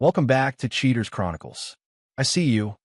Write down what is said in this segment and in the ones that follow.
Welcome back to Cheaters Chronicles. I see you,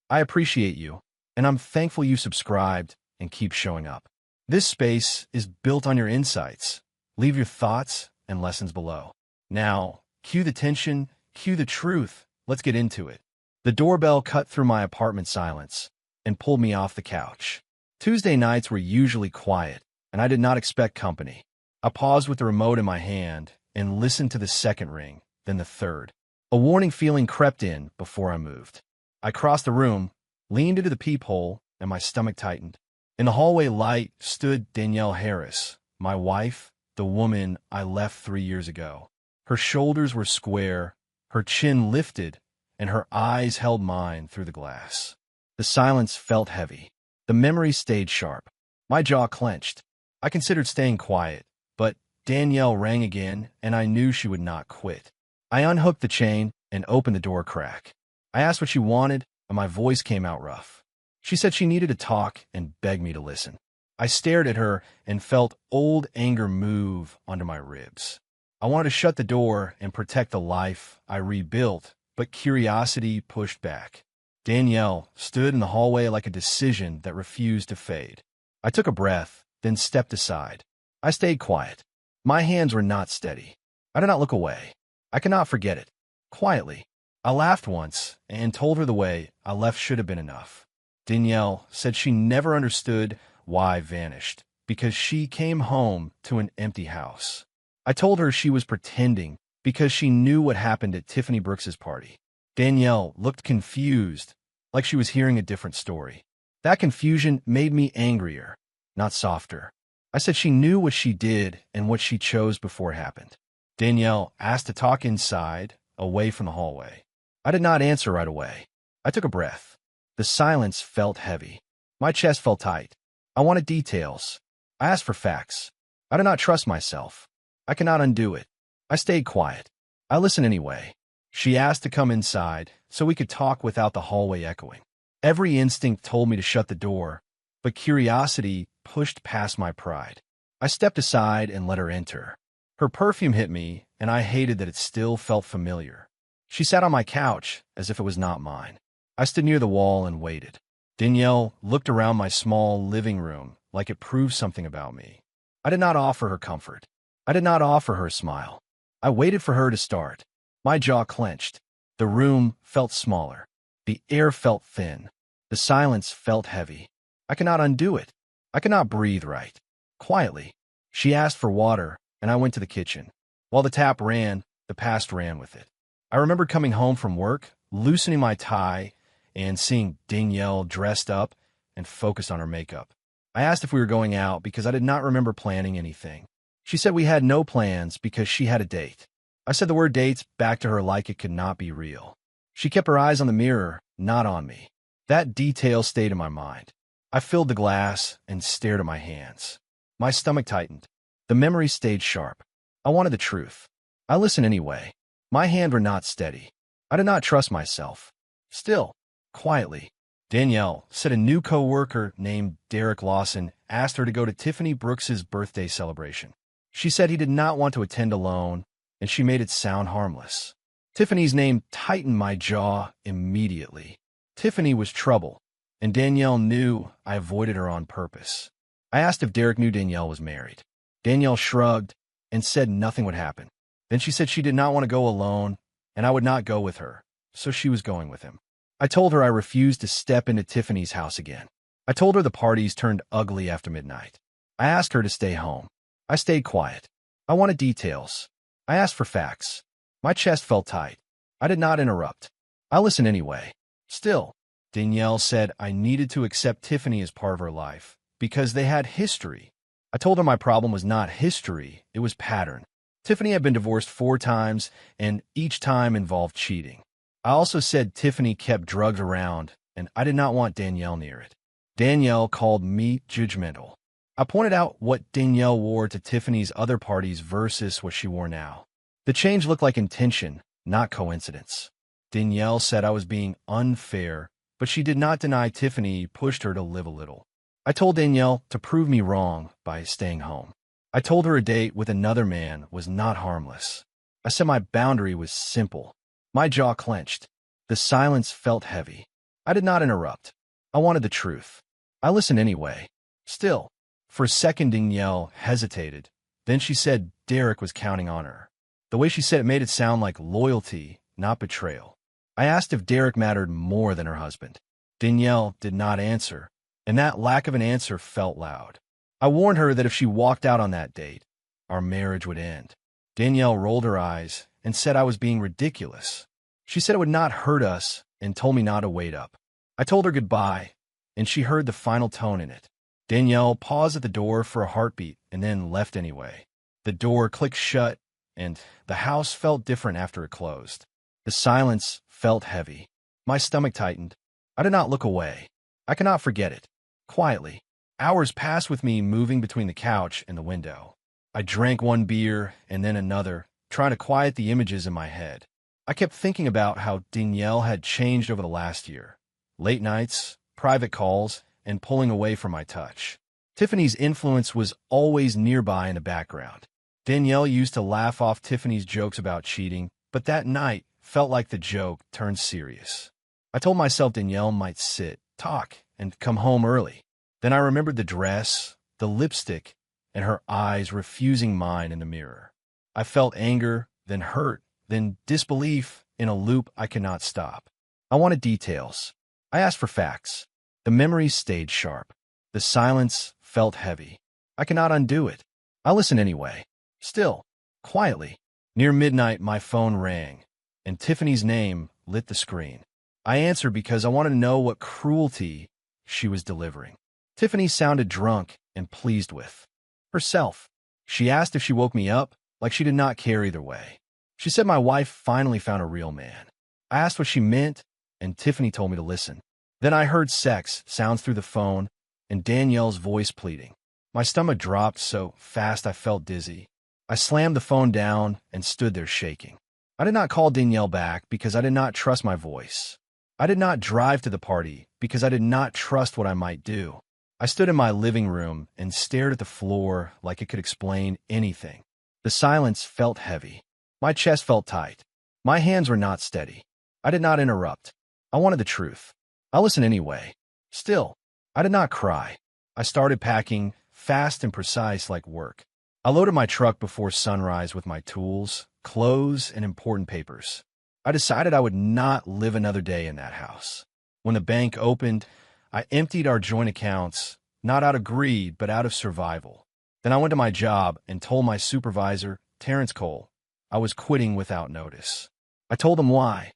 I appreciate you, and I'm thankful you subscribed and keep showing up. This space is built on your insights. Leave your thoughts and lessons below. Now, cue the tension, cue the truth. Let's get into it. The doorbell cut through my apartment silence and pulled me off the couch. Tuesday nights were usually quiet, and I did not expect company. I paused with the remote in my hand and listened to the second ring, then the third. A warning feeling crept in before I moved. I crossed the room, leaned into the peephole, and my stomach tightened. In the hallway light stood Danielle Harris, my wife, the woman I left 3 years ago. Her shoulders were square, her chin lifted, and her eyes held mine through the glass. The silence felt heavy. The memory stayed sharp. My jaw clenched. I considered staying quiet, but Danielle rang again, and I knew she would not quit. I unhooked the chain and opened the door crack. I asked what she wanted, and my voice came out rough. She said she needed to talk and begged me to listen. I stared at her and felt old anger move under my ribs. I wanted to shut the door and protect the life I rebuilt, but curiosity pushed back. Danielle stood in the hallway like a decision that refused to fade. I took a breath, then stepped aside. I stayed quiet. My hands were not steady. I did not look away. I cannot forget it. Quietly, I laughed once and told her the way I left should have been enough. Danielle said she never understood why I vanished, because she came home to an empty house. I told her she was pretending because she knew what happened at Tiffany Brooks's party. Danielle looked confused, like she was hearing a different story. That confusion made me angrier, not softer. I said she knew what she did and what she chose before it happened. Danielle asked to talk inside, away from the hallway. I did not answer right away. I took a breath. The silence felt heavy. My chest felt tight. I wanted details. I asked for facts. I did not trust myself. I cannot undo it. I stayed quiet. I listened anyway. She asked to come inside so we could talk without the hallway echoing. Every instinct told me to shut the door, but curiosity pushed past my pride. I stepped aside and let her enter. Her perfume hit me, and I hated that it still felt familiar. She sat on my couch as if it was not mine. I stood near the wall and waited. Danielle looked around my small living room like it proved something about me. I did not offer her comfort. I did not offer her a smile. I waited for her to start. My jaw clenched. The room felt smaller. The air felt thin. The silence felt heavy. I cannot undo it. I cannot breathe right. Quietly, she asked for water, and I went to the kitchen. While the tap ran, the past ran with it. I remembered coming home from work, loosening my tie, and seeing Danielle dressed up and focused on her makeup. I asked if we were going out because I did not remember planning anything. She said we had no plans because she had a date. I said the word dates back to her like it could not be real. She kept her eyes on the mirror, not on me. That detail stayed in my mind. I filled the glass and stared at my hands. My stomach tightened. The memory stayed sharp. I wanted the truth. I listened anyway. My hands were not steady. I did not trust myself. Still, quietly, Danielle said a new coworker named Derek Lawson asked her to go to Tiffany Brooks's birthday celebration. She said he did not want to attend alone, and she made it sound harmless. Tiffany's name tightened my jaw immediately. Tiffany was trouble, and Danielle knew I avoided her on purpose. I asked if Derek knew Danielle was married. Danielle shrugged and said nothing would happen. Then she said she did not want to go alone, and I would not go with her, so she was going with him. I told her I refused to step into Tiffany's house again. I told her the parties turned ugly after midnight. I asked her to stay home. I stayed quiet. I wanted details. I asked for facts. My chest felt tight. I did not interrupt. I listened anyway. Still, Danielle said I needed to accept Tiffany as part of her life because they had history. I told her my problem was not history, it was pattern. Tiffany had been divorced 4 times, and each time involved cheating. I also said Tiffany kept drugs around, and I did not want Danielle near it. Danielle called me judgmental. I pointed out what Danielle wore to Tiffany's other parties versus what she wore now. The change looked like intention, not coincidence. Danielle said I was being unfair, but she did not deny Tiffany pushed her to live a little. I told Danielle to prove me wrong by staying home. I told her a date with another man was not harmless. I said my boundary was simple. My jaw clenched. The silence felt heavy. I did not interrupt. I wanted the truth. I listened anyway. Still, for a second Danielle hesitated. Then she said Derek was counting on her. The way she said it made it sound like loyalty, not betrayal. I asked if Derek mattered more than her husband. Danielle did not answer, and that lack of an answer felt loud. I warned her that if she walked out on that date, our marriage would end. Danielle rolled her eyes and said I was being ridiculous. She said it would not hurt us and told me not to wait up. I told her goodbye, and she heard the final tone in it. Danielle paused at the door for a heartbeat and then left anyway. The door clicked shut, and the house felt different after it closed. The silence felt heavy. My stomach tightened. I did not look away. I cannot forget it. Quietly, hours passed with me moving between the couch and the window. I drank one beer and then another, trying to quiet the images in my head. I kept thinking about how Danielle had changed over the last year. Late nights, private calls, and pulling away from my touch. Tiffany's influence was always nearby in the background. Danielle used to laugh off Tiffany's jokes about cheating, but that night felt like the joke turned serious. I told myself Danielle might sit, talk, and come home early. Then I remembered the dress, the lipstick, and her eyes refusing mine in the mirror. I felt anger, then hurt, then disbelief in a loop I could not stop. I wanted details. I asked for facts. The memories stayed sharp. The silence felt heavy. I cannot undo it. I listened anyway. Still, quietly. Near midnight, my phone rang, and Tiffany's name lit the screen. I answered because I wanted to know what cruelty she was delivering. Tiffany sounded drunk and pleased with herself. She asked if she woke me up, like she did not care either way. She said my wife finally found a real man. I asked what she meant, and Tiffany told me to listen. Then I heard sex sounds through the phone and Danielle's voice pleading. My stomach dropped so fast I felt dizzy. I slammed the phone down and stood there shaking. I did not call Danielle back because I did not trust my voice. I did not drive to the party because I did not trust what I might do. I stood in my living room and stared at the floor like it could explain anything. The silence felt heavy. My chest felt tight. My hands were not steady. I did not interrupt. I wanted the truth. I listened anyway. Still, I did not cry. I started packing, fast and precise like work. I loaded my truck before sunrise with my tools, clothes, and important papers. I decided I would not live another day in that house. When the bank opened, I emptied our joint accounts, not out of greed, but out of survival. Then I went to my job and told my supervisor, Terrence Cole, I was quitting without notice. I told him why,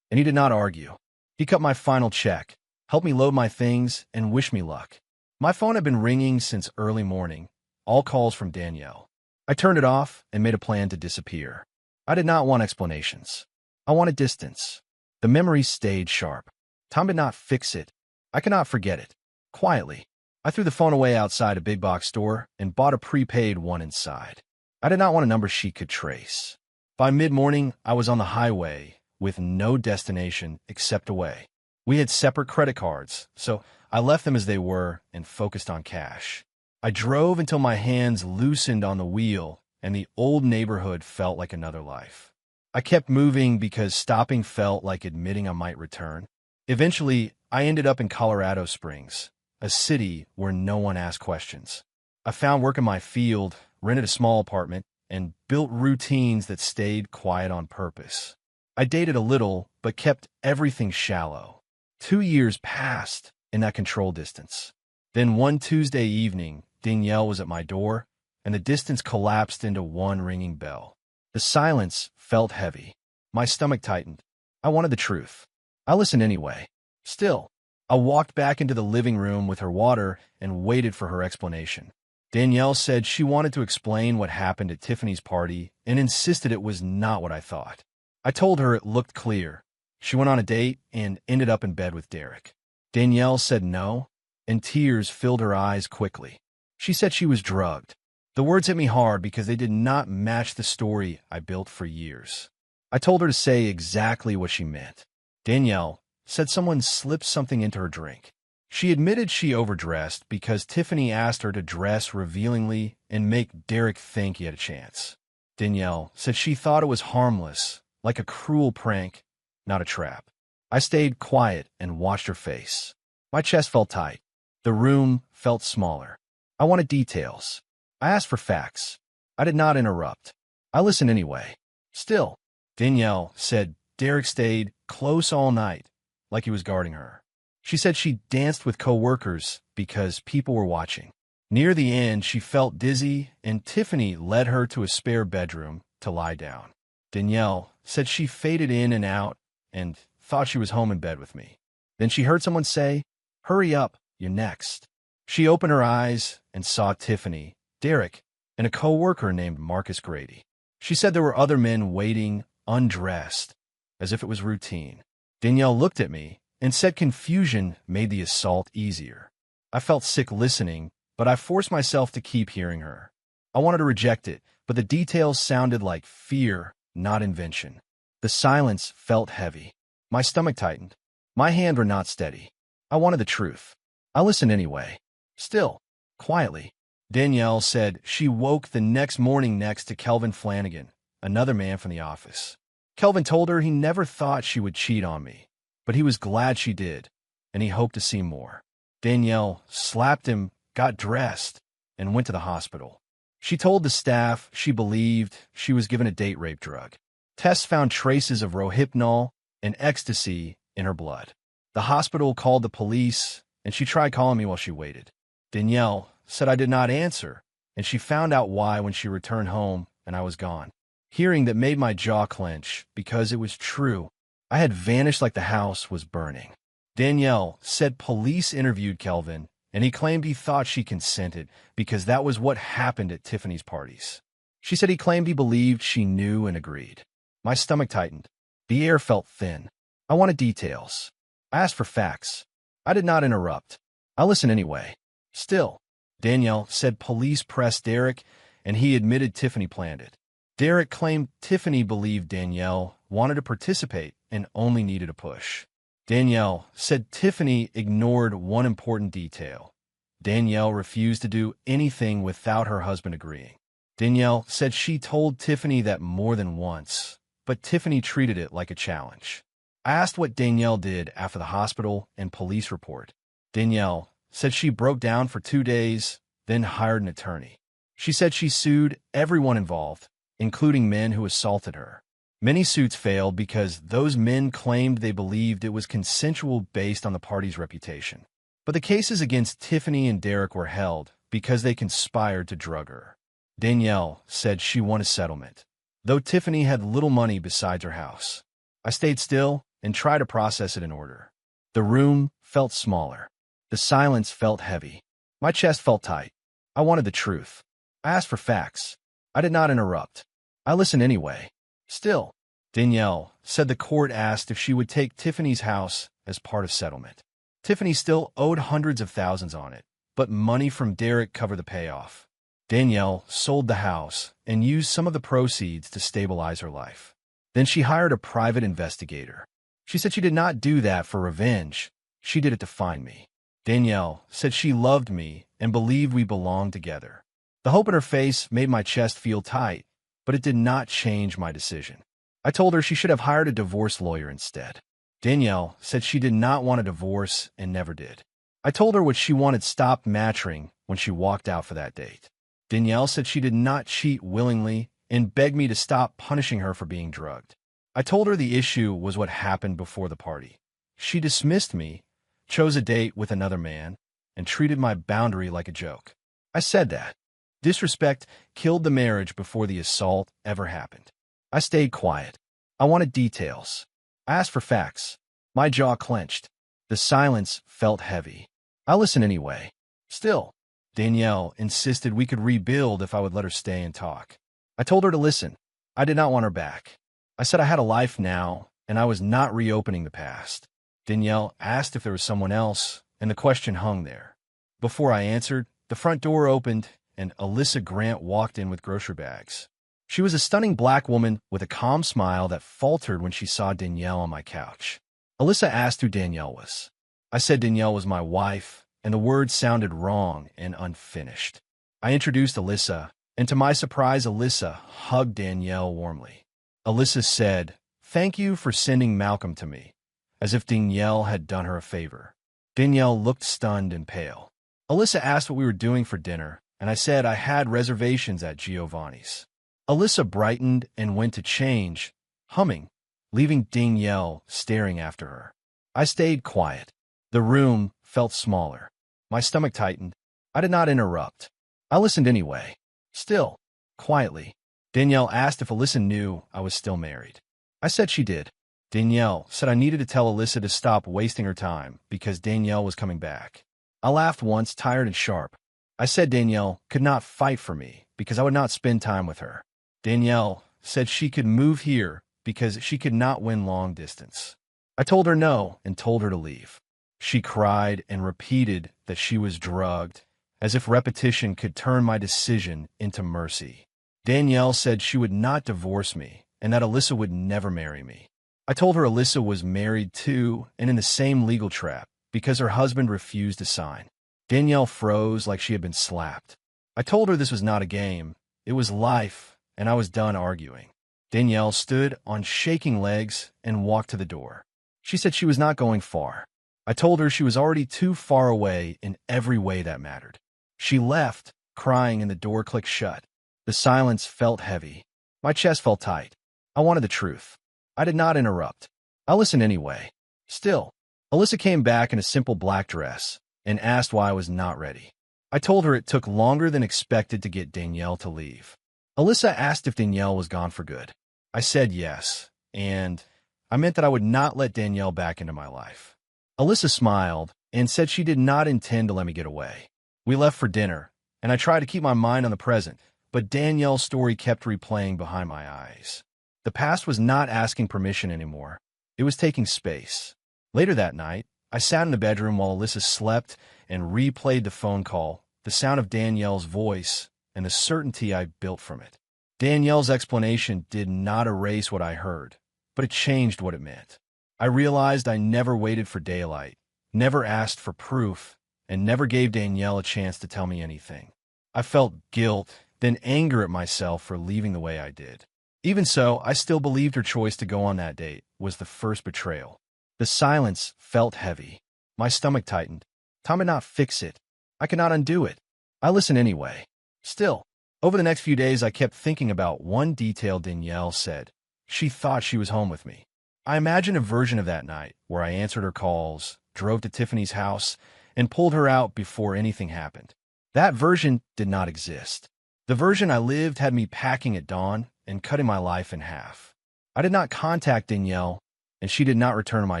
and he did not argue. He cut my final check, helped me load my things, and wished me luck. My phone had been ringing since early morning, all calls from Danielle. I turned it off and made a plan to disappear. I did not want explanations. I wanted distance. The memories stayed sharp. Time did not fix it. I cannot forget it. Quietly, I threw the phone away outside a big box store and bought a prepaid one inside. I did not want a number she could trace. By mid-morning, I was on the highway with no destination except away. We had separate credit cards, so I left them as they were and focused on cash. I drove until my hands loosened on the wheel and the old neighborhood felt like another life. I kept moving because stopping felt like admitting I might return. Eventually, I ended up in Colorado Springs, a city where no one asked questions. I found work in my field, rented a small apartment, and built routines that stayed quiet on purpose. I dated a little, but kept everything shallow. 2 years passed in that control distance. Then one Tuesday evening, Danielle was at my door, and the distance collapsed into one ringing bell. The silence felt heavy. My stomach tightened. I wanted the truth. I listened anyway. Still, I walked back into the living room with her water and waited for her explanation. Danielle said she wanted to explain what happened at Tiffany's party and insisted it was not what I thought. I told her it looked clear. She went on a date and ended up in bed with Derek. Danielle said no, and tears filled her eyes quickly. She said she was drugged. The words hit me hard because they did not match the story I built for years. I told her to say exactly what she meant. Danielle said someone slipped something into her drink. She admitted she overdressed because Tiffany asked her to dress revealingly and make Derek think he had a chance. Danielle said she thought it was harmless, like a cruel prank, not a trap. I stayed quiet and watched her face. My chest felt tight. The room felt smaller. I wanted details. I asked for facts. I did not interrupt. I listened anyway. Still, Danielle said Derek stayed close all night, like he was guarding her. She said she danced with co-workers because people were watching. Near the end, she felt dizzy, and Tiffany led her to a spare bedroom to lie down. Danielle said she faded in and out and thought she was home in bed with me. Then she heard someone say, "Hurry up, you're next." She opened her eyes and saw Tiffany, Derek, and a co-worker named Marcus Grady. She said there were other men waiting, undressed, as if it was routine. Danielle looked at me and said confusion made the assault easier. I felt sick listening, but I forced myself to keep hearing her. I wanted to reject it, but the details sounded like fear, not invention. The silence felt heavy. My stomach tightened. My hands were not steady. I wanted the truth. I listened anyway. Still, quietly. Danielle said she woke the next morning next to Kelvin Flanagan, another man from the office. Kelvin told her he never thought she would cheat on me, but he was glad she did, and he hoped to see more. Danielle slapped him, got dressed, and went to the hospital. She told the staff she believed she was given a date rape drug. Tests found traces of Rohypnol and ecstasy in her blood. The hospital called the police, and she tried calling me while she waited. Danielle said I did not answer, and she found out why when she returned home and I was gone. Hearing that made my jaw clench because it was true. I had vanished like the house was burning. Danielle said police interviewed Kelvin, and he claimed he thought she consented because that was what happened at Tiffany's parties. She said he claimed he believed she knew and agreed. My stomach tightened. The air felt thin. I wanted details. I asked for facts. I did not interrupt. I listened anyway. Still, Danielle said police pressed Derek, and he admitted Tiffany planned it. Derek claimed Tiffany believed Danielle wanted to participate and only needed a push. Danielle said Tiffany ignored one important detail. Danielle refused to do anything without her husband agreeing. Danielle said she told Tiffany that more than once, but Tiffany treated it like a challenge. I asked what Danielle did after the hospital and police report. Danielle said she broke down for 2 days, then hired an attorney. She said she sued everyone involved, including men who assaulted her. Many suits failed because those men claimed they believed it was consensual based on the party's reputation. But the cases against Tiffany and Derek were held because they conspired to drug her. Danielle said she won a settlement, though Tiffany had little money besides her house. I stayed still and tried to process it in order. The room felt smaller. The silence felt heavy. My chest felt tight. I wanted the truth. I asked for facts. I did not interrupt. I listened anyway. Still, Danielle said the court asked if she would take Tiffany's house as part of settlement. Tiffany still owed hundreds of thousands on it, but money from Derek covered the payoff. Danielle sold the house and used some of the proceeds to stabilize her life. Then she hired a private investigator. She said she did not do that for revenge. She did it to find me. Danielle said she loved me and believed we belonged together. The hope in her face made my chest feel tight, but it did not change my decision. I told her she should have hired a divorce lawyer instead. Danielle said she did not want a divorce and never did. I told her what she wanted stopped matching when she walked out for that date. Danielle said she did not cheat willingly and begged me to stop punishing her for being drugged. I told her the issue was what happened before the party. She dismissed me, chose a date with another man, and treated my boundary like a joke. I said that. Disrespect killed the marriage before the assault ever happened. I stayed quiet. I wanted details. I asked for facts. My jaw clenched. The silence felt heavy. I listened anyway. Still, Danielle insisted we could rebuild if I would let her stay and talk. I told her to listen. I did not want her back. I said I had a life now, and I was not reopening the past. Danielle asked if there was someone else, and the question hung there. Before I answered, the front door opened, and Alyssa Grant walked in with grocery bags. She was a stunning black woman with a calm smile that faltered when she saw Danielle on my couch. Alyssa asked who Danielle was. I said Danielle was my wife, and the words sounded wrong and unfinished. I introduced Alyssa, and to my surprise, Alyssa hugged Danielle warmly. Alyssa said, Thank you for sending Malcolm to me, as if Danielle had done her a favor. Danielle looked stunned and pale. Alyssa asked what we were doing for dinner, and I said I had reservations at Giovanni's. Alyssa brightened and went to change, humming, leaving Danielle staring after her. I stayed quiet. The room felt smaller. My stomach tightened. I did not interrupt. I listened anyway. Still, quietly. Danielle asked if Alyssa knew I was still married. I said she did. Danielle said I needed to tell Alyssa to stop wasting her time because Danielle was coming back. I laughed once, tired and sharp. I said Danielle could not fight for me because I would not spend time with her. Danielle said she could move here because she could not win long distance. I told her no and told her to leave. She cried and repeated that she was drugged, as if repetition could turn my decision into mercy. Danielle said she would not divorce me and that Alyssa would never marry me. I told her Alyssa was married too and in the same legal trap because her husband refused to sign. Danielle froze like she had been slapped. I told her this was not a game, it was life, and I was done arguing. Danielle stood on shaking legs and walked to the door. She said she was not going far. I told her she was already too far away in every way that mattered. She left, crying, and the door clicked shut. The silence felt heavy. My chest felt tight. I wanted the truth. I did not interrupt. I listened anyway. Still, Alyssa came back in a simple black dress and asked why I was not ready. I told her it took longer than expected to get Danielle to leave. Alyssa asked if Danielle was gone for good. I said yes, and I meant that I would not let Danielle back into my life. Alyssa smiled and said she did not intend to let me get away. We left for dinner, and I tried to keep my mind on the present, but Danielle's story kept replaying behind my eyes. The past was not asking permission anymore. It was taking space. Later that night, I sat in the bedroom while Alyssa slept and replayed the phone call, the sound of Danielle's voice, and the certainty I built from it. Danielle's explanation did not erase what I heard, but it changed what it meant. I realized I never waited for daylight, never asked for proof, and never gave Danielle a chance to tell me anything. I felt guilt, then anger at myself for leaving the way I did. Even so, I still believed her choice to go on that date was the first betrayal. The silence felt heavy. My stomach tightened. Time would not fix it. I could not undo it. I listened anyway. Still, over the next few days, I kept thinking about one detail Danielle said. She thought she was home with me. I imagined a version of that night where I answered her calls, drove to Tiffany's house, and pulled her out before anything happened. That version did not exist. The version I lived had me packing at dawn and cutting my life in half. I did not contact Danielle, and she did not return to my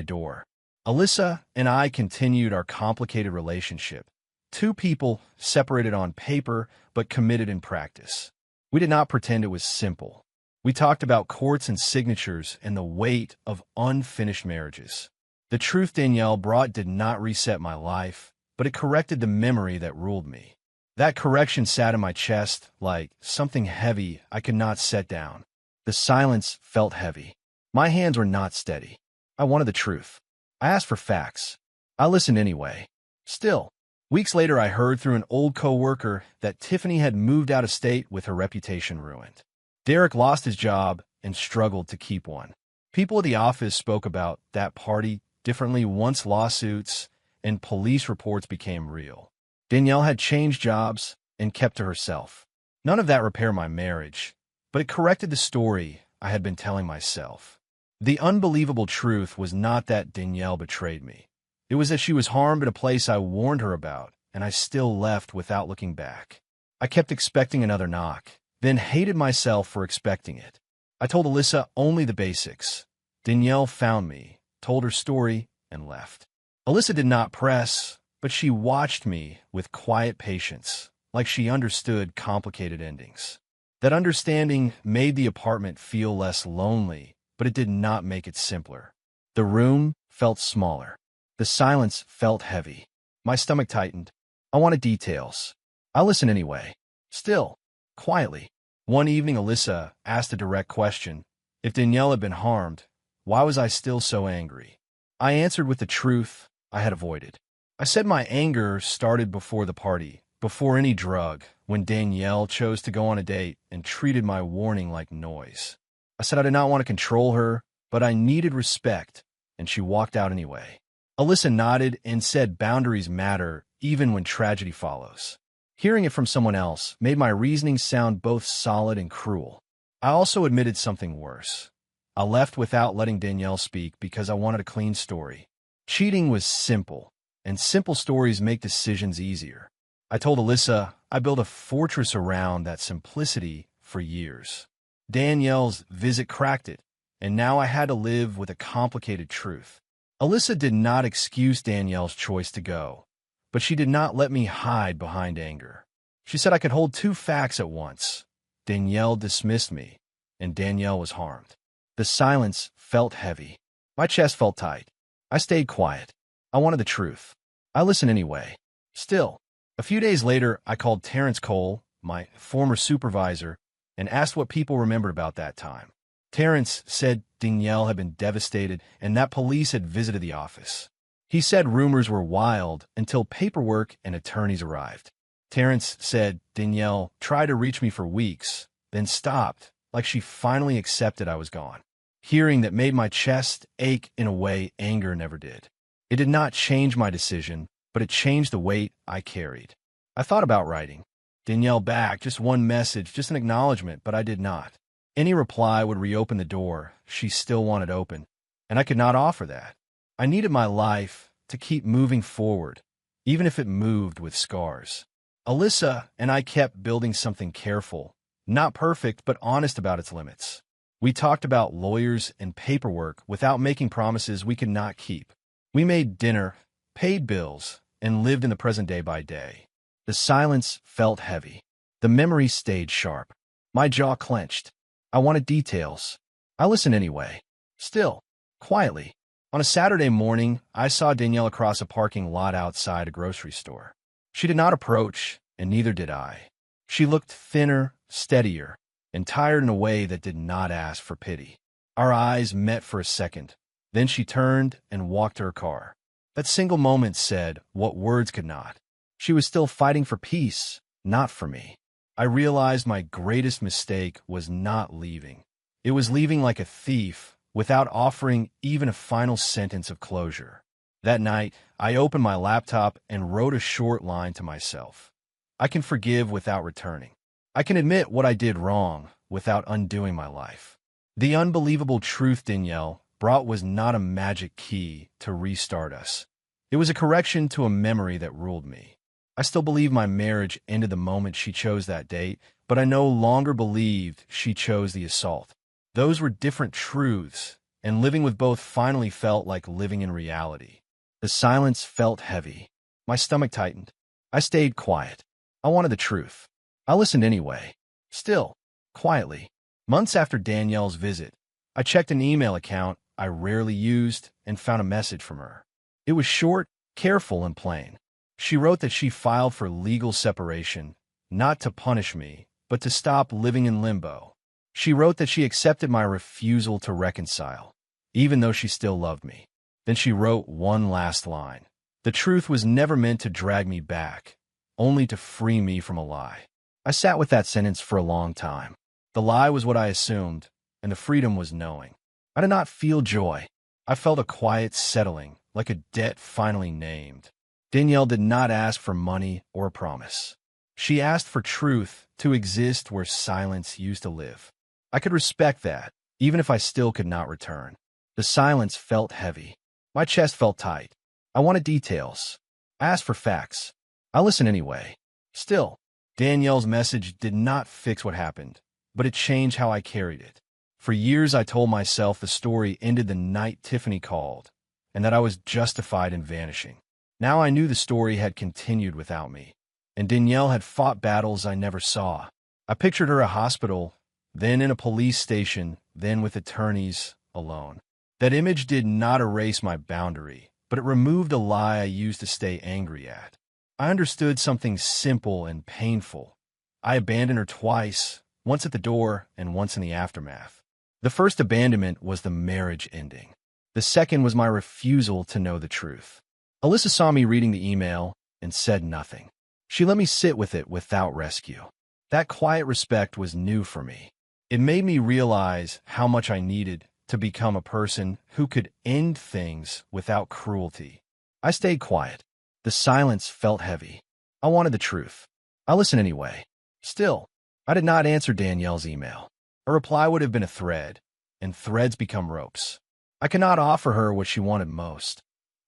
door. Alyssa and I continued our complicated relationship. Two people separated on paper, but committed in practice. We did not pretend it was simple. We talked about courts and signatures and the weight of unfinished marriages. The truth Danielle brought did not reset my life, but it corrected the memory that ruled me. That correction sat in my chest like something heavy I could not set down. The silence felt heavy. My hands were not steady. I wanted the truth. I asked for facts. I listened anyway. Still, weeks later I heard through an old coworker that Tiffany had moved out of state with her reputation ruined. Derek lost his job and struggled to keep one. People at the office spoke about that party differently once lawsuits and police reports became real. Danielle had changed jobs and kept to herself. None of that repaired my marriage, but it corrected the story I had been telling myself. The unbelievable truth was not that Danielle betrayed me. It was that she was harmed in a place I warned her about, and I still left without looking back. I kept expecting another knock, then hated myself for expecting it. I told Alyssa only the basics. Danielle found me, told her story, and left. Alyssa did not press, but she watched me with quiet patience, like she understood complicated endings. That understanding made the apartment feel less lonely, but it did not make it simpler. The room felt smaller. The silence felt heavy. My stomach tightened. I wanted details. I listened anyway. Still, quietly. One evening, Alyssa asked a direct question. If Danielle had been harmed, why was I still so angry? I answered with the truth I had avoided. I said my anger started before the party, before any drug, when Danielle chose to go on a date and treated my warning like noise. I said I did not want to control her, but I needed respect, and she walked out anyway. Alyssa nodded and said boundaries matter even when tragedy follows. Hearing it from someone else made my reasoning sound both solid and cruel. I also admitted something worse. I left without letting Danielle speak because I wanted a clean story. Cheating was simple, and simple stories make decisions easier. I told Alyssa I built a fortress around that simplicity for years. Danielle's visit cracked it, and now I had to live with a complicated truth. Alyssa did not excuse Danielle's choice to go, but she did not let me hide behind anger. She said I could hold two facts at once. Danielle dismissed me, and Danielle was harmed. The silence felt heavy. My chest felt tight. I stayed quiet. I wanted the truth. I listened anyway. Still, a few days later, I called Terrence Cole, my former supervisor, and asked what people remembered about that time. Terrence said Danielle had been devastated and that police had visited the office. He said rumors were wild until paperwork and attorneys arrived. Terrence said Danielle tried to reach me for weeks, then stopped, like she finally accepted I was gone. Hearing that made my chest ache in a way anger never did. It did not change my decision, but it changed the weight I carried. I thought about writing Danielle back, just one message, just an acknowledgement, but I did not. Any reply would reopen the door she still wanted open, and I could not offer that. I needed my life to keep moving forward, even if it moved with scars. Alyssa and I kept building something careful, not perfect, but honest about its limits. We talked about lawyers and paperwork without making promises we could not keep. We made dinner, paid bills, and lived in the present day by day. The silence felt heavy. The memory stayed sharp. My jaw clenched. I wanted details. I listened anyway. Still, quietly. On a Saturday morning, I saw Danielle across a parking lot outside a grocery store. She did not approach, and neither did I. She looked thinner, steadier, and tired in a way that did not ask for pity. Our eyes met for a second. Then she turned and walked to her car. That single moment said what words could not. She was still fighting for peace, not for me. I realized my greatest mistake was not leaving. It was leaving like a thief, without offering even a final sentence of closure. That night, I opened my laptop and wrote a short line to myself. I can forgive without returning. I can admit what I did wrong without undoing my life. The unbelievable truth Danielle brought was not a magic key to restart us. It was a correction to a memory that ruled me. I still believe my marriage ended the moment she chose that date, but I no longer believed she chose the assault. Those were different truths, and living with both finally felt like living in reality. The silence felt heavy. My stomach tightened. I stayed quiet. I wanted the truth. I listened anyway. Still, quietly. Months after Danielle's visit, I checked an email account I rarely used and found a message from her. It was short, careful, and plain. She wrote that she filed for legal separation, not to punish me, but to stop living in limbo. She wrote that she accepted my refusal to reconcile, even though she still loved me. Then she wrote one last line. The truth was never meant to drag me back, only to free me from a lie. I sat with that sentence for a long time. The lie was what I assumed, and the freedom was knowing. I did not feel joy. I felt a quiet settling, like a debt finally named. Danielle did not ask for money or a promise. She asked for truth to exist where silence used to live. I could respect that, even if I still could not return. The silence felt heavy. My chest felt tight. I wanted details. I asked for facts. I listened anyway. Still, Danielle's message did not fix what happened, but it changed how I carried it. For years, I told myself the story ended the night Tiffany called, and that I was justified in vanishing. Now I knew the story had continued without me, and Danielle had fought battles I never saw. I pictured her at a hospital, then in a police station, then with attorneys, alone. That image did not erase my boundary, but it removed a lie I used to stay angry at. I understood something simple and painful. I abandoned her twice, once at the door and once in the aftermath. The first abandonment was the marriage ending. The second was my refusal to know the truth. Alyssa saw me reading the email and said nothing. She let me sit with it without rescue. That quiet respect was new for me. It made me realize how much I needed to become a person who could end things without cruelty. I stayed quiet. The silence felt heavy. I wanted the truth. I listened anyway. Still, I did not answer Danielle's email. A reply would have been a thread, and threads become ropes. I could not offer her what she wanted most,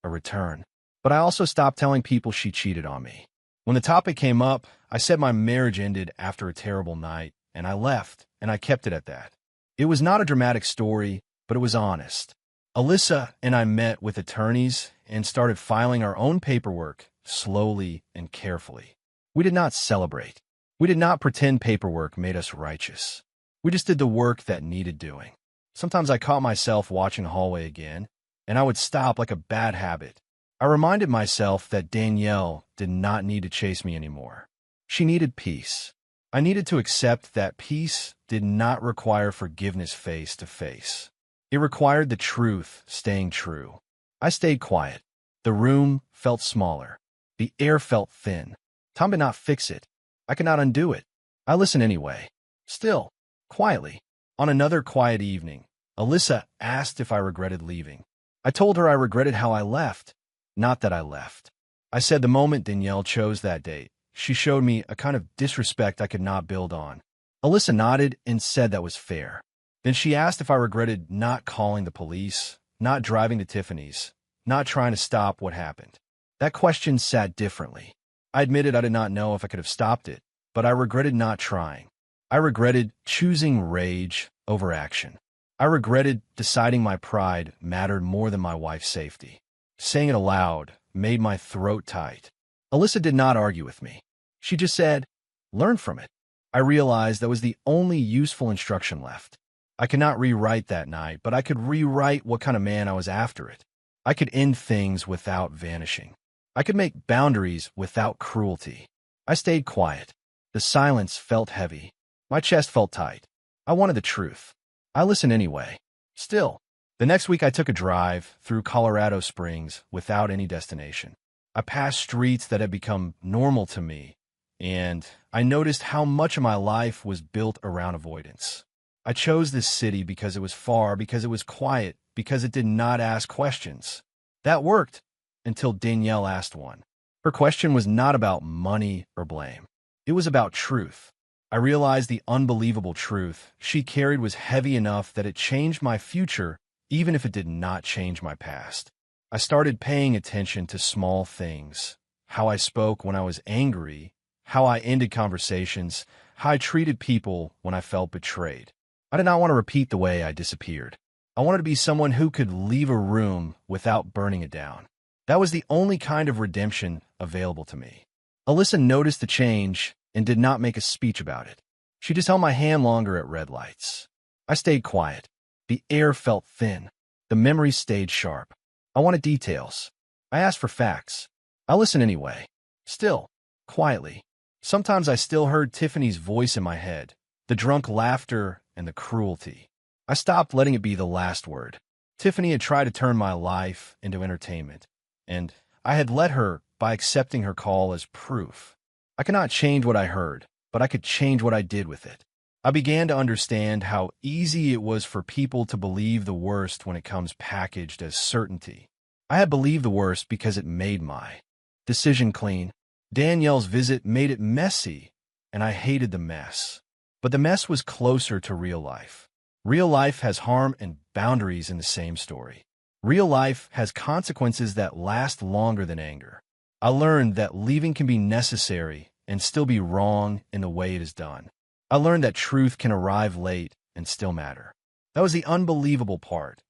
a return. But I also stopped telling people she cheated on me. When the topic came up, I said my marriage ended after a terrible night, and I left, and I kept it at that. It was not a dramatic story, but it was honest. Alyssa and I met with attorneys and started filing our own paperwork slowly and carefully. We did not celebrate. We did not pretend paperwork made us righteous. We just did the work that needed doing. Sometimes I caught myself watching the hallway again, and I would stop like a bad habit. I reminded myself that Danielle did not need to chase me anymore. She needed peace. I needed to accept that peace did not require forgiveness face to face. It required the truth staying true. I stayed quiet. The room felt smaller. The air felt thin. Time did not fix it. I could not undo it. I listened anyway. Still, quietly. On another quiet evening, Alyssa asked if I regretted leaving. I told her I regretted how I left, not that I left. I said the moment Danielle chose that date, she showed me a kind of disrespect I could not build on. Alyssa nodded and said that was fair. Then she asked if I regretted not calling the police, not driving to Tiffany's, not trying to stop what happened. That question sat differently. I admitted I did not know if I could have stopped it, but I regretted not trying. I regretted choosing rage over action. I regretted deciding my pride mattered more than my wife's safety. Saying it aloud made my throat tight. Alyssa did not argue with me. She just said, "Learn from it." I realized that was the only useful instruction left. I could not rewrite that night, but I could rewrite what kind of man I was after it. I could end things without vanishing. I could make boundaries without cruelty. I stayed quiet. The silence felt heavy. My chest felt tight. I wanted the truth. I listened anyway. Still, the next week I took a drive through Colorado Springs without any destination. I passed streets that had become normal to me, and I noticed how much of my life was built around avoidance. I chose this city because it was far, because it was quiet, because it did not ask questions. That worked until Danielle asked one. Her question was not about money or blame. It was about truth. I realized the unbelievable truth she carried was heavy enough that it changed my future, even if it did not change my past. I started paying attention to small things, how I spoke when I was angry, how I ended conversations, how I treated people when I felt betrayed. I did not want to repeat the way I disappeared. I wanted to be someone who could leave a room without burning it down. That was the only kind of redemption available to me. Alyssa noticed the change and did not make a speech about it. She just held my hand longer at red lights. I stayed quiet. The air felt thin. The memories stayed sharp. I wanted details. I asked for facts. I listened anyway. Still, quietly. Sometimes I still heard Tiffany's voice in my head, the drunk laughter and the cruelty. I stopped letting it be the last word. Tiffany had tried to turn my life into entertainment, and I had let her by accepting her call as proof. I could not change what I heard, but I could change what I did with it. I began to understand how easy it was for people to believe the worst when it comes packaged as certainty. I had believed the worst because it made my decision clean. Danielle's visit made it messy, and I hated the mess. But the mess was closer to real life. Real life has harm and boundaries in the same story. Real life has consequences that last longer than anger. I learned that leaving can be necessary and still be wrong in the way it is done. I learned that truth can arrive late and still matter. That was the unbelievable part.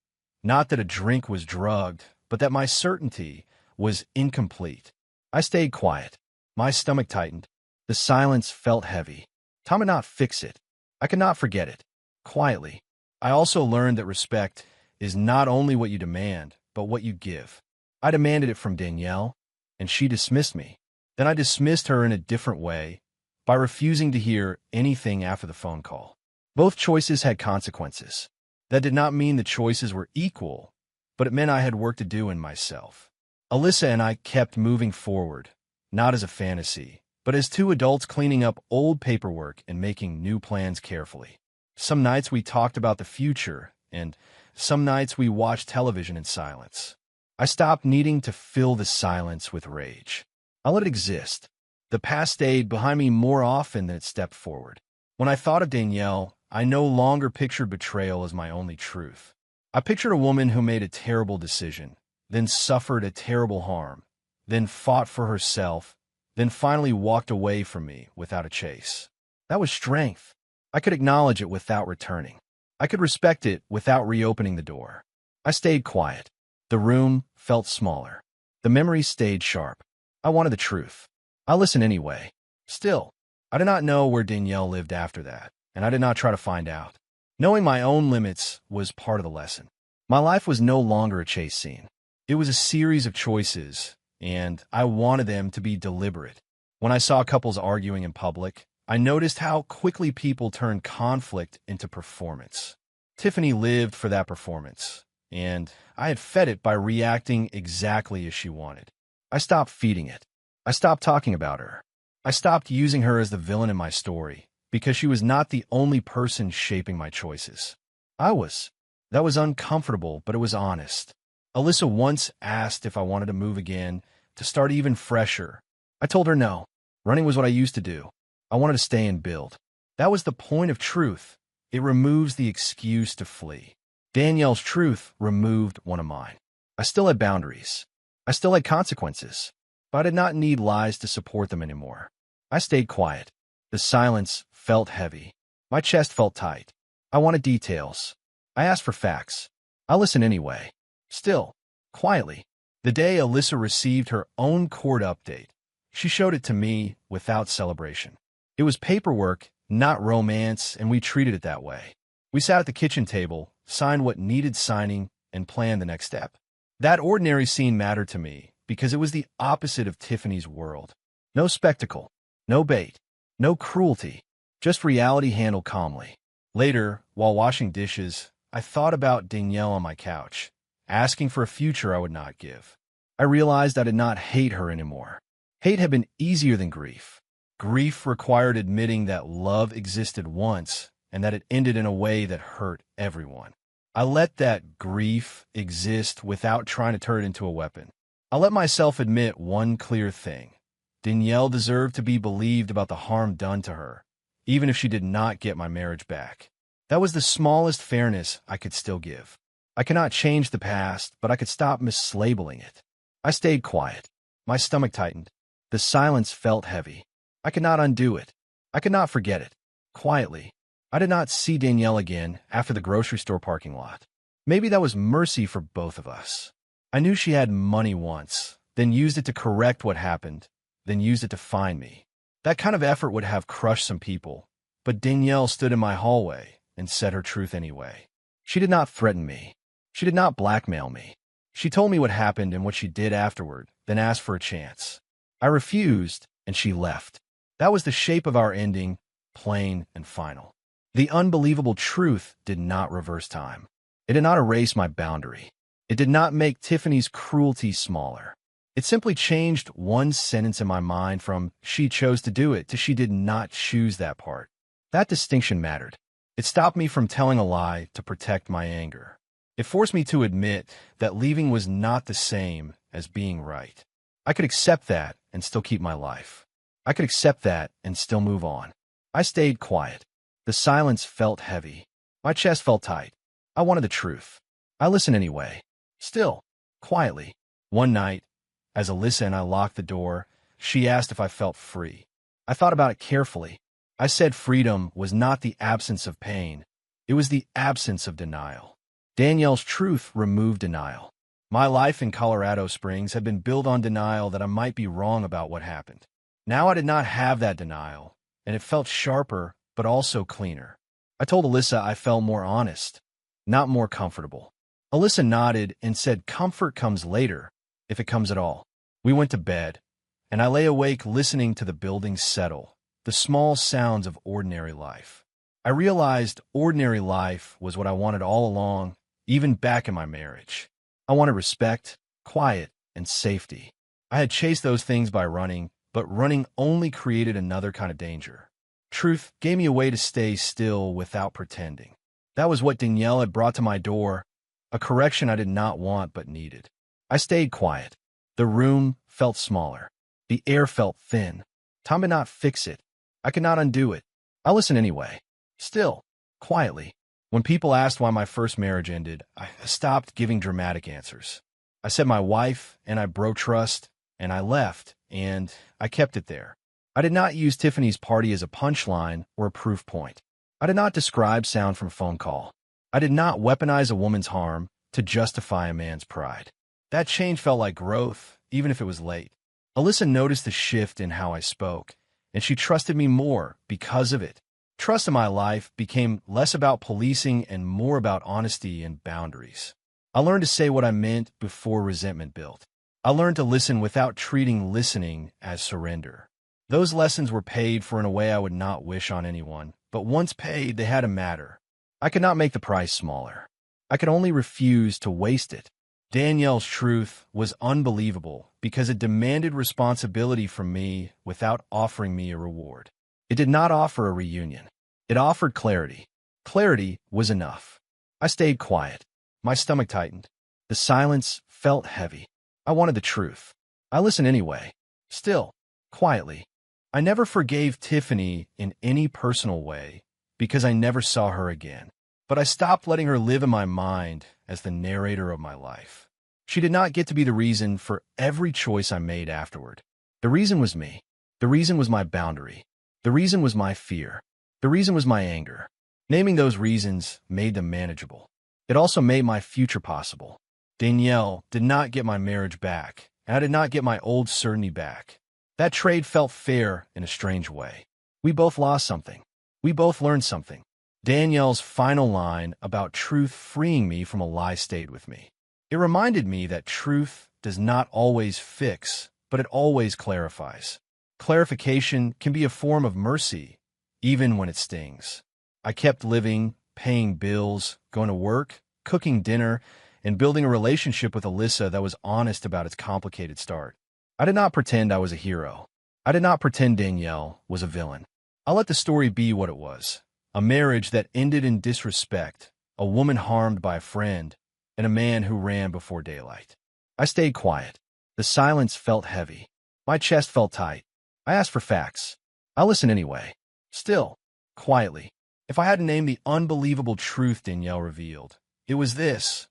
Not that a drink was drugged, but that my certainty was incomplete. I stayed quiet. My stomach tightened. The silence felt heavy. Time would not fix it. I could not forget it. Quietly. I also learned that respect is not only what you demand, but what you give. I demanded it from Danielle, and she dismissed me. Then I dismissed her in a different way, by refusing to hear anything after the phone call. Both choices had consequences. That did not mean the choices were equal, but it meant I had work to do in myself. Alyssa and I kept moving forward, not as a fantasy, but as two adults cleaning up old paperwork and making new plans carefully. Some nights we talked about the future, and Some nights we watched television in silence. I stopped needing to fill the silence with rage. I let it exist. The past stayed behind me more often than it stepped forward. When I thought of Danielle, I no longer pictured betrayal as my only truth. I pictured a woman who made a terrible decision, then suffered a terrible harm, then fought for herself, then finally walked away from me without a chase. That was strength. I could acknowledge it without returning. I could respect it without reopening the door. I stayed quiet. The room felt smaller. The memories stayed sharp. I wanted the truth. I listened anyway. Still, I did not know where Danielle lived after that, and I did not try to find out. Knowing my own limits was part of the lesson. My life was no longer a chase scene. It was a series of choices, and I wanted them to be deliberate. When I saw couples arguing in public, I noticed how quickly people turn conflict into performance. Tiffany lived for that performance, and I had fed it by reacting exactly as she wanted. I stopped feeding it. I stopped talking about her. I stopped using her as the villain in my story, because she was not the only person shaping my choices. I was. That was uncomfortable, but it was honest. Alyssa once asked if I wanted to move again, to start even fresher. I told her no. Running was what I used to do. I wanted to stay and build. That was the point of truth. It removes the excuse to flee. Danielle's truth removed one of mine. I still had boundaries. I still had consequences. But I did not need lies to support them anymore. I stayed quiet. The silence felt heavy. My chest felt tight. I wanted details. I asked for facts. I listened anyway. Still, quietly. The day Alyssa received her own court update, she showed it to me without celebration. It was paperwork, not romance, and we treated it that way. We sat at the kitchen table, signed what needed signing, and planned the next step. That ordinary scene mattered to me because it was the opposite of Tiffany's world. No spectacle, no bait, no cruelty, just reality handled calmly. Later, while washing dishes, I thought about Danielle on my couch, asking for a future I would not give. I realized I did not hate her anymore. Hate had been easier than grief. Grief required admitting that love existed once and that it ended in a way that hurt everyone. I let that grief exist without trying to turn it into a weapon. I let myself admit one clear thing. Danielle deserved to be believed about the harm done to her, even if she did not get my marriage back. That was the smallest fairness I could still give. I cannot change the past, but I could stop mislabeling it. I stayed quiet. My stomach tightened. The silence felt heavy. I could not undo it. I could not forget it. Quietly, I did not see Danielle again after the grocery store parking lot. Maybe that was mercy for both of us. I knew she had money once, then used it to correct what happened, then used it to find me. That kind of effort would have crushed some people, but Danielle stood in my hallway and said her truth anyway. She did not threaten me. She did not blackmail me. She told me what happened and what she did afterward, then asked for a chance. I refused, and she left. That was the shape of our ending, plain and final. The unbelievable truth did not reverse time. It did not erase my boundary. It did not make Tiffany's cruelty smaller. It simply changed one sentence in my mind from "she chose to do it" to "she did not choose that part." That distinction mattered. It stopped me from telling a lie to protect my anger. It forced me to admit that leaving was not the same as being right. I could accept that and still keep my life. I could accept that and still move on. I stayed quiet. The silence felt heavy. My chest felt tight. I wanted the truth. I listened anyway. Still, quietly. One night, as Alyssa and I locked the door, she asked if I felt free. I thought about it carefully. I said freedom was not the absence of pain. It was the absence of denial. Danielle's truth removed denial. My life in Colorado Springs had been built on denial that I might be wrong about what happened. Now I did not have that denial, and it felt sharper, but also cleaner. I told Alyssa I felt more honest, not more comfortable. Alyssa nodded and said comfort comes later, if it comes at all. We went to bed, and I lay awake listening to the buildings settle, the small sounds of ordinary life. I realized ordinary life was what I wanted all along, even back in my marriage. I wanted respect, quiet, and safety. I had chased those things by running, but running only created another kind of danger. Truth gave me a way to stay still without pretending. That was what Danielle had brought to my door, a correction I did not want but needed. I stayed quiet. The room felt smaller. The air felt thin. Time did not fix it. I could not undo it. I listened anyway. Still, quietly. When people asked why my first marriage ended, I stopped giving dramatic answers. I said my wife, and I broke trust, and I left, and I kept it there. I did not use Tiffany's party as a punchline or a proof point. I did not describe sound from a phone call. I did not weaponize a woman's harm to justify a man's pride. That change felt like growth, even if it was late. Alyssa noticed the shift in how I spoke, and she trusted me more because of it. Trust in my life became less about policing and more about honesty and boundaries. I learned to say what I meant before resentment built. I learned to listen without treating listening as surrender. Those lessons were paid for in a way I would not wish on anyone, but once paid, they had to matter. I could not make the price smaller. I could only refuse to waste it. Danielle's truth was unbelievable because it demanded responsibility from me without offering me a reward. It did not offer a reunion. It offered clarity. Clarity was enough. I stayed quiet. My stomach tightened. The silence felt heavy. I wanted the truth. I listened anyway. Still, quietly. I never forgave Tiffany in any personal way because I never saw her again. But I stopped letting her live in my mind as the narrator of my life. She did not get to be the reason for every choice I made afterward. The reason was me. The reason was my boundary. The reason was my fear. The reason was my anger. Naming those reasons made them manageable. It also made my future possible. Danielle did not get my marriage back, and I did not get my old certainty back. That trade felt fair in a strange way. We both lost something. We both learned something. Danielle's final line about truth freeing me from a lie stayed with me. It reminded me that truth does not always fix, but it always clarifies. Clarification can be a form of mercy, even when it stings. I kept living, paying bills, going to work, cooking dinner, and building a relationship with Alyssa that was honest about its complicated start. I did not pretend I was a hero. I did not pretend Danielle was a villain. I let the story be what it was. A marriage that ended in disrespect, a woman harmed by a friend, and a man who ran before daylight. I stayed quiet. The silence felt heavy. My chest felt tight. I asked for facts. I listened anyway. Still, quietly. If I had to name the unbelievable truth Danielle revealed, it was this.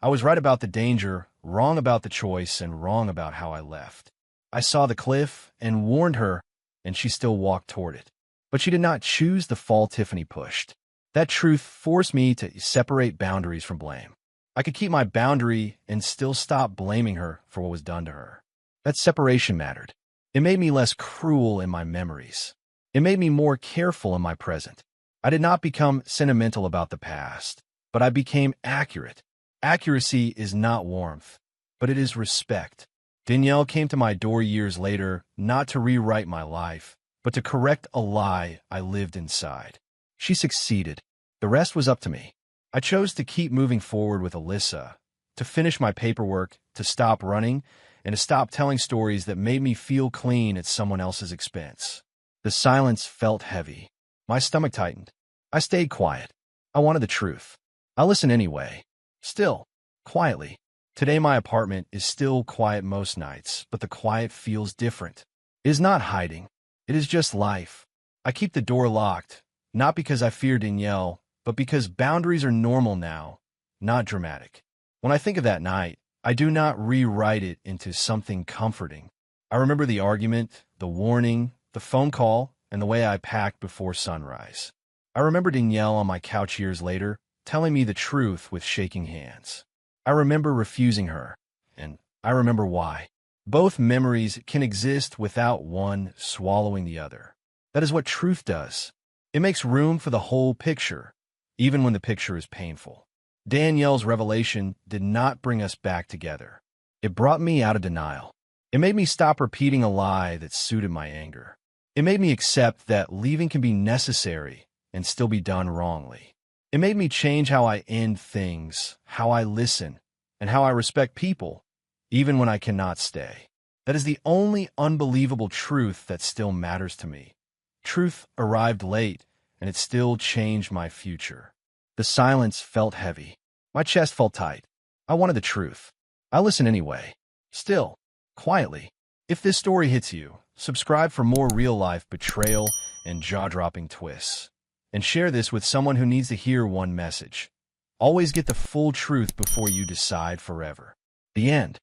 I was right about the danger, wrong about the choice, and wrong about how I left. I saw the cliff and warned her, and she still walked toward it. But she did not choose the fall Tiffany pushed. That truth forced me to separate boundaries from blame. I could keep my boundary and still stop blaming her for what was done to her. That separation mattered. It made me less cruel in my memories. It made me more careful in my present. I did not become sentimental about the past, but I became accurate. Accuracy is not warmth, but it is respect. Danielle came to my door years later, not to rewrite my life, but to correct a lie I lived inside. She succeeded. The rest was up to me. I chose to keep moving forward with Alyssa, to finish my paperwork, to stop running, and to stop telling stories that made me feel clean at someone else's expense. The silence felt heavy. My stomach tightened. I stayed quiet. I wanted the truth. I listened anyway. Still, quietly. Today my apartment is still quiet most nights, but the quiet feels different. It is not hiding. It is just life. I keep the door locked, not because I fear Danielle, but because boundaries are normal now, not dramatic. When I think of that night, I do not rewrite it into something comforting. I remember the argument, the warning, the phone call, and the way I packed before sunrise. I remember Danielle on my couch years later, telling me the truth with shaking hands. I remember refusing her, and I remember why. Both memories can exist without one swallowing the other. That is what truth does. It makes room for the whole picture, even when the picture is painful. Danielle's revelation did not bring us back together. It brought me out of denial. It made me stop repeating a lie that suited my anger. It made me accept that leaving can be necessary and still be done wrongly. It made me change how I end things, how I listen, and how I respect people, even when I cannot stay. That is the only unbelievable truth that still matters to me. Truth arrived late, and it still changed my future. The silence felt heavy. My chest felt tight. I wanted the truth. I listened anyway. Still, quietly. If this story hits you, subscribe for more real-life betrayal and jaw-dropping twists. And share this with someone who needs to hear one message. Always get the full truth before you decide forever. The end.